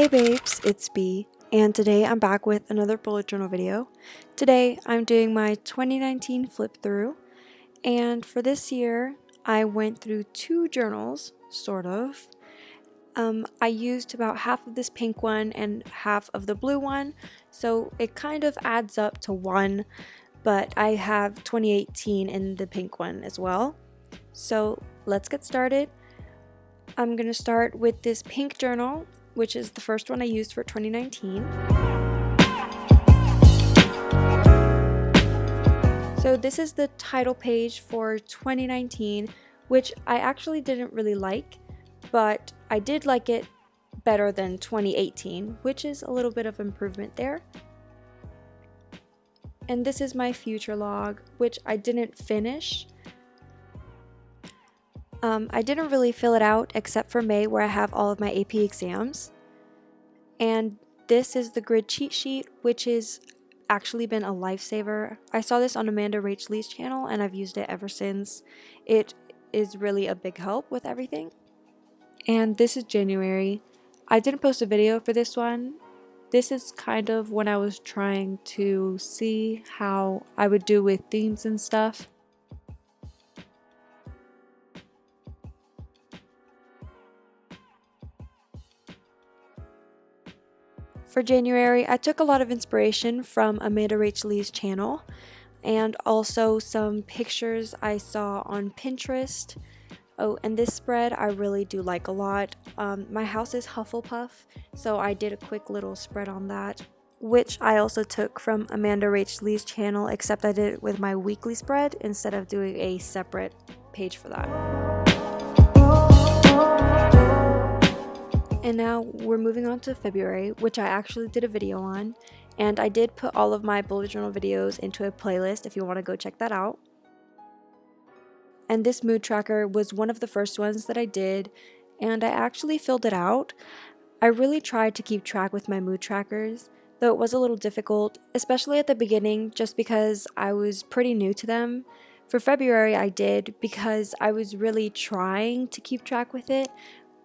Hey babes, it's B, and today I'm back with another bullet journal video. Today I'm doing my 2019 flip through, and for this year I went through two journals, sort of. I used about half of this pink one and half of the blue one, so it kind of adds up to one, but I have 2018 in the pink one as well. So let's get started. I'm going to start with this pink journal, which is the first one I used for 2019. So this is the title page for 2019, which I actually didn't really like, but I did like it better than 2018, which is a little bit of improvement there. And this is my future log, which I didn't finish. I didn't really fill it out except for May, where I have all of my AP exams. And this is the grid cheat sheet, which has actually been a lifesaver. I saw this on Amanda Rachley's channel and I've used it ever since. It is really a big help with everything. And this is January. I didn't post a video for this one. This is kind of when I was trying to see how I would do with themes and stuff. For January, I took a lot of inspiration from Amanda Rachley's channel and also some pictures I saw on Pinterest. Oh, and this spread I really do like a lot. My house is Hufflepuff, so I did a quick little spread on that, which I also took from Amanda Rachley's channel, except I did it with my weekly spread instead of doing a separate page for that. And now we're moving on to February, which I actually did a video on, and I did put all of my bullet journal videos into a playlist if you want to go check that out. And this mood tracker was one of the first ones that I did, and I actually filled it out. I really tried to keep track with my mood trackers, though it was a little difficult, especially at the beginning, just because I was pretty new to them. For February I did because I was really trying to keep track with it,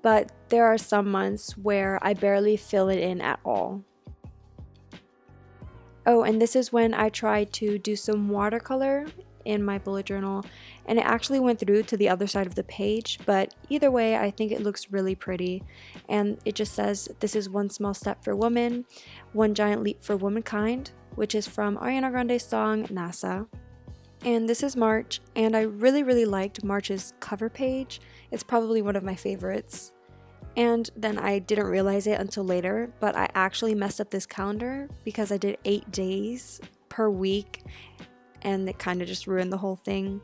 but there are some months where I barely fill it in at all. Oh, and this is when I tried to do some watercolor in my bullet journal, and it actually went through to the other side of the page, but either way I think it looks really pretty. And it just says, "This is one small step for woman, one giant leap for womankind," which is from Ariana Grande's song NASA. And this is March, and I really liked March's cover page. It's probably one of my favorites. And then I didn't realize it until later, but I actually messed up this calendar because I did 8 days per week, and it kind of just ruined the whole thing.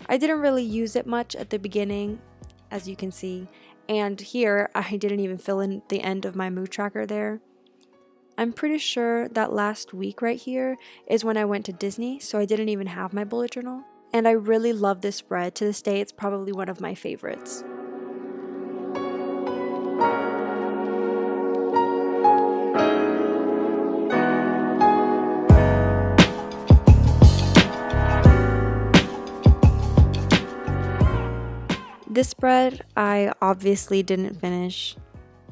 I didn't really use it much at the beginning, as you can see, and here I didn't even fill in the end of my mood tracker there. I'm pretty sure that last week right here is when I went to Disney, so I didn't even have my bullet journal. And I really love this spread. To this day, it's probably one of my favorites. This spread I obviously didn't finish.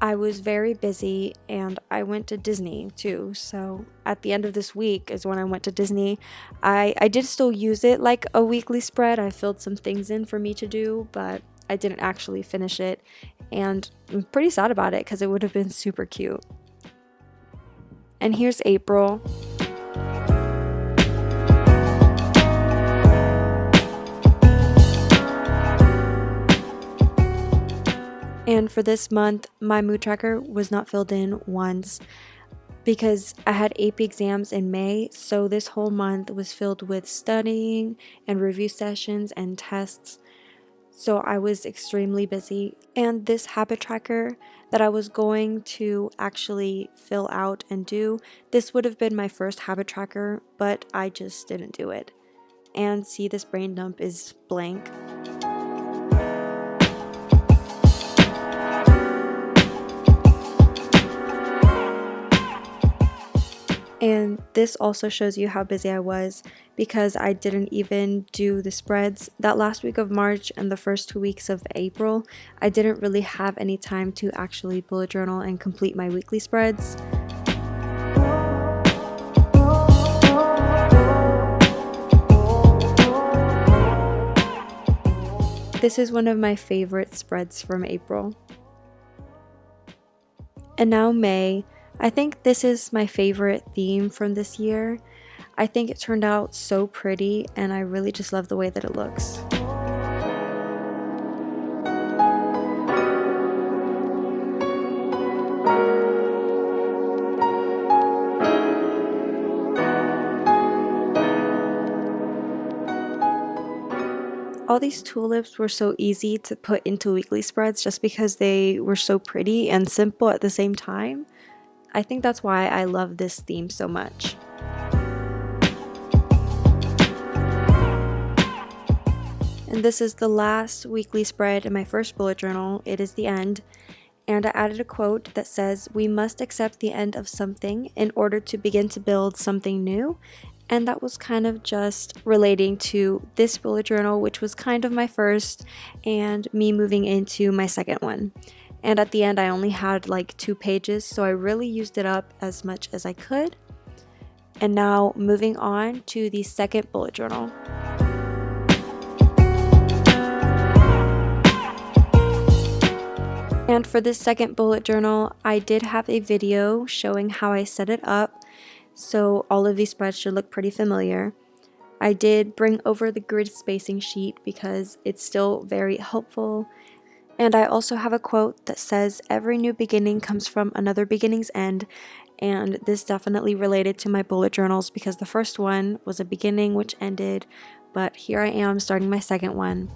I was very busy and I went to Disney too, so at the end of this week is when I went to Disney. I did still use it like a weekly spread. I filled some things in for me to do, but I didn't actually finish it, and I'm pretty sad about it because it would have been super cute. And here's April. And for this month, my mood tracker was not filled in once because I had AP exams in May, so this whole month was filled with studying and review sessions and tests. So I was extremely busy. And this habit tracker that I was going to actually fill out and do, this would have been my first habit tracker, but I just didn't do it. And see, this brain dump is blank. And this also shows you how busy I was because I didn't even do the spreads. That last week of March and the first 2 weeks of April, I didn't really have any time to actually bullet journal and complete my weekly spreads. This is one of my favorite spreads from April. And now May. I think this is my favorite theme from this year. I think it turned out so pretty and I really just love the way that it looks. All these tulips were so easy to put into weekly spreads just because they were so pretty and simple at the same time. I think that's why I love this theme so much. And this is the last weekly spread in my first bullet journal. It is the end. And I added a quote that says, "We must accept the end of something in order to begin to build something new." And that was kind of just relating to this bullet journal, which was kind of my first, and me moving into my second one. And at the end, I only had like 2 pages, so I really used it up as much as I could. And now moving on to the second bullet journal. And for this second bullet journal, I did have a video showing how I set it up. So all of these spreads should look pretty familiar. I did bring over the grid spacing sheet because it's still very helpful. And I also have a quote that says, "Every new beginning comes from another beginning's end." And this definitely related to my bullet journals because the first one was a beginning which ended, but here I am starting my second one.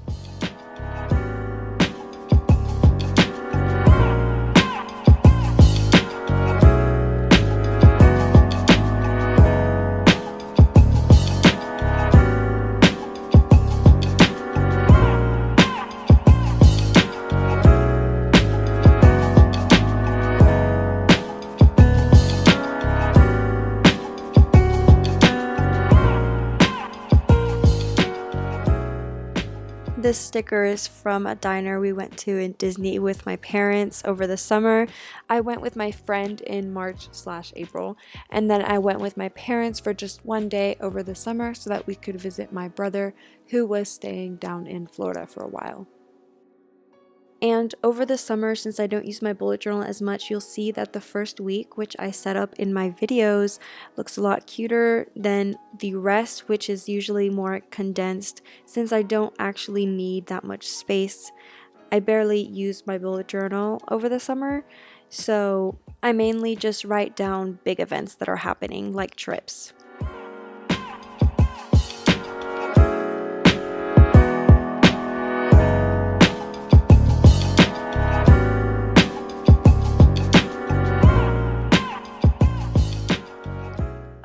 This sticker is from a diner we went to in Disney with my parents over the summer. I went with my friend in March/April, and then I went with my parents for just one day over the summer so that we could visit my brother who was staying down in Florida for a while. And over the summer, since I don't use my bullet journal as much, you'll see that the first week, which I set up in my videos, looks a lot cuter than the rest, which is usually more condensed. Since I don't actually need that much space, I barely use my bullet journal over the summer, so I mainly just write down big events that are happening, like trips.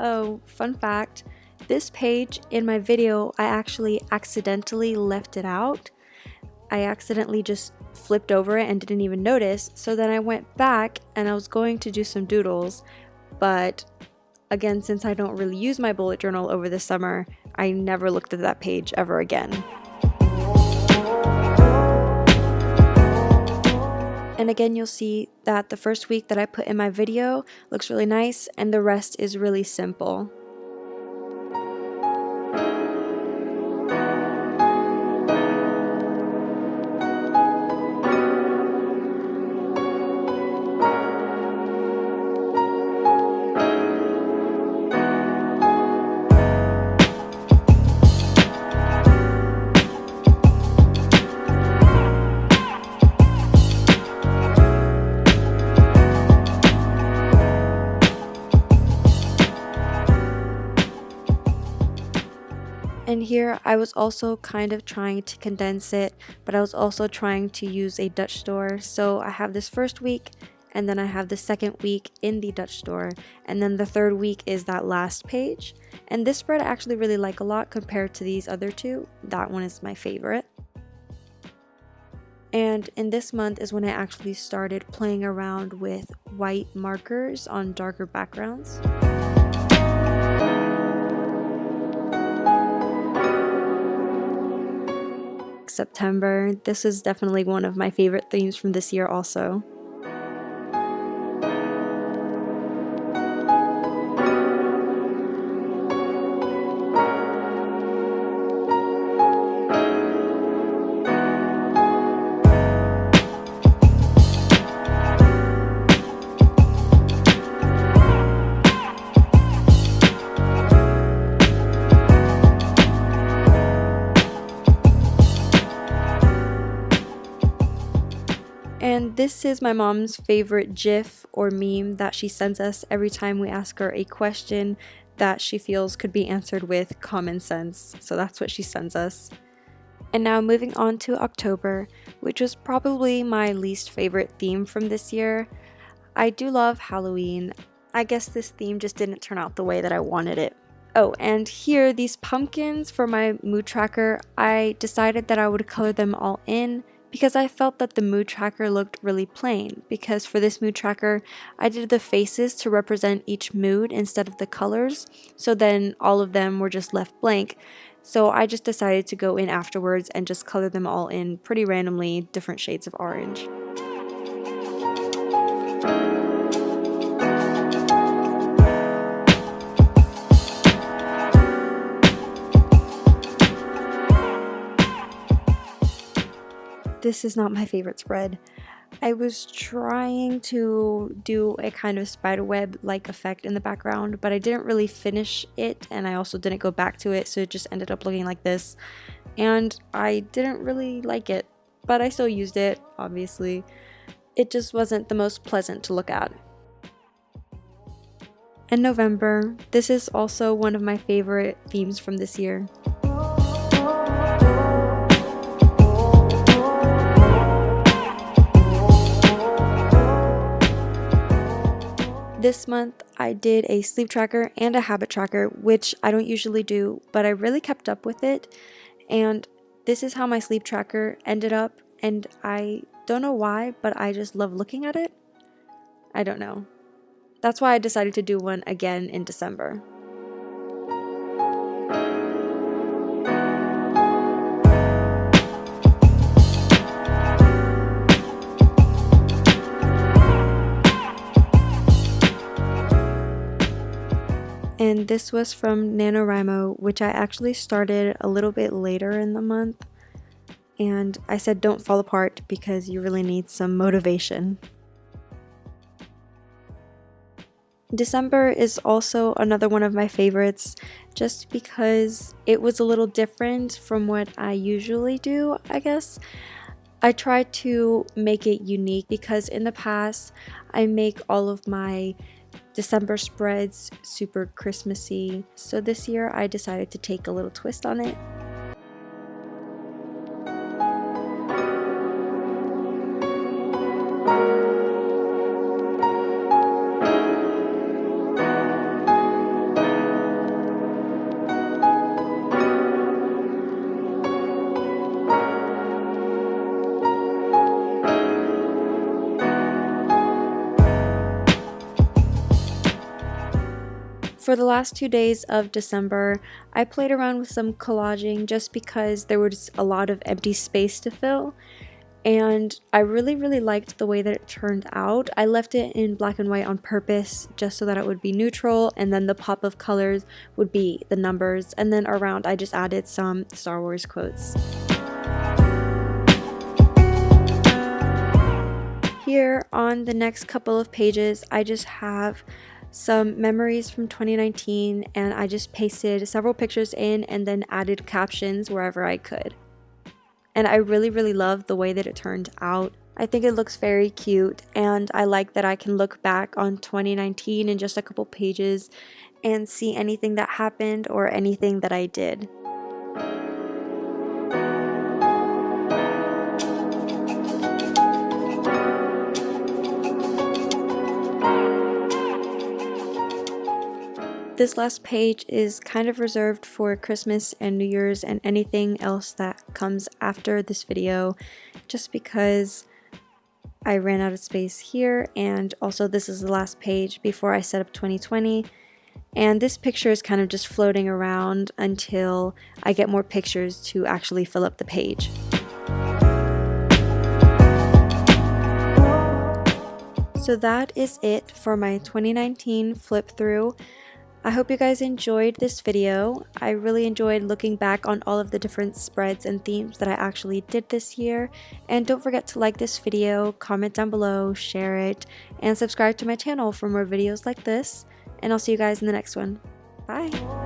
Oh, fun fact, this page in my video, I actually accidentally left it out. I accidentally just flipped over it and didn't even notice, so then I went back and I was going to do some doodles, but again, since I don't really use my bullet journal over the summer, I never looked at that page ever again. And again, you'll see that the first week that I put in my video looks really nice and the rest is really simple. And here I was also kind of trying to condense it, but I was also trying to use a Dutch store. So I have this first week, and then I have the second week in the Dutch store, and then the third week is that last page. And this spread I actually really like a lot compared to these other two. That one is my favorite. And in this month is when I actually started playing around with white markers on darker backgrounds. like September. This is definitely one of my favorite themes from this year also. And this is my mom's favorite GIF or meme that she sends us every time we ask her a question that she feels could be answered with common sense. So that's what she sends us. And now moving on to October, which was probably my least favorite theme from this year. I do love Halloween. I guess this theme just didn't turn out the way that I wanted it. Oh, and here, these pumpkins for my mood tracker, I decided that I would color them all in because I felt that the mood tracker looked really plain, because for this mood tracker, I did the faces to represent each mood instead of the colors, so then all of them were just left blank. So I just decided to go in afterwards and just color them all in pretty randomly different shades of orange. This is not my favorite spread. I was trying to do a kind of spiderweb-like effect in the background, but I didn't really finish it, and I also didn't go back to it, so it just ended up looking like this. And I didn't really like it, but I still used it, obviously. It just wasn't the most pleasant to look at. And November, this is also one of my favorite themes from this year. This month, I did a sleep tracker and a habit tracker, which I don't usually do, but I really kept up with it. And this is how my sleep tracker ended up, and I don't know why, but I just love looking at it. I don't know. That's why I decided to do one again in December. And this was from NaNoWriMo, which I actually started a little bit later in the month. And I said don't fall apart because you really need some motivation. December is also another one of my favorites just because it was a little different from what I usually do, I guess. I tried to make it unique because in the past I make all of my December spreads super Christmassy, so this year I decided to take a little twist on it. For the last 2 days of December, I played around with some collaging just because there was a lot of empty space to fill, and I really liked the way that it turned out. I left it in black and white on purpose just so that it would be neutral, and then the pop of colors would be the numbers, and then around I just added some Star Wars quotes. Here on the next couple of pages, I just have some memories from 2019, and I just pasted several pictures in and then added captions wherever I could. And I really love the way that it turned out. I think it looks very cute, and I like that I can look back on 2019 in just a couple pages and see anything that happened or anything that I did. This last page is kind of reserved for Christmas and New Year's and anything else that comes after this video, just because I ran out of space here, and also this is the last page before I set up 2020, and this picture is kind of just floating around until I get more pictures to actually fill up the page. So that is it for my 2019 flip through. I hope you guys enjoyed this video. I really enjoyed looking back on all of the different spreads and themes that I actually did this year. And don't forget to like this video, comment down below, share it, and subscribe to my channel for more videos like this. And I'll see you guys in the next one. Bye!